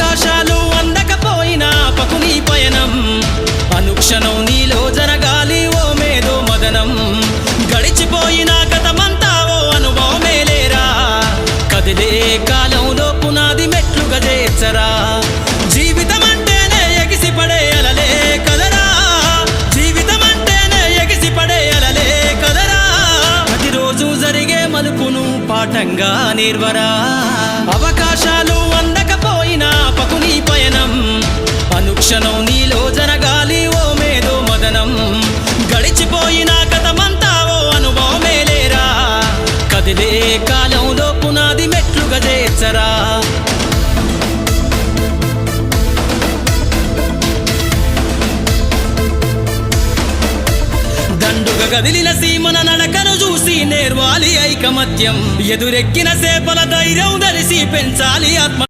అవకాశాలు అందకపోయినా పకుని పయనం అనుక్షణం నీలో జరగాలి ఓ మేధో మదనం గడిచిపోయిన గతమంతా ఓ అనుభవమే లేరా కదిలే కాలంలో పునాది మెట్లుగా చేర్చరా జీవితం అంటేనే ఎగిసిపడే అలలే కదరా జీవితం అంటేనే ఎగిసిపడే అలలే కదరా ప్రతిరోజు జరిగే మలుపును పాఠంగా నిర్వరా అవకాశాలు అందకపోయినా పకుని పయనం అనుక్షణం నీలో జరగాలి ఓ మేధో మదనం గడిచిపోయిన గతమంతా ఓ అనుభవమే లేరా కదిలే కాలంలో పునాది మెట్లుగా చేర్చరా దండుగా కదిలిన సీమన నడకను చూసి నేర్వాలి ఐకమత్యం ఎదురెక్కిన సేపల ధైర్యం ధరిసి పెంచాలి ఆత్మ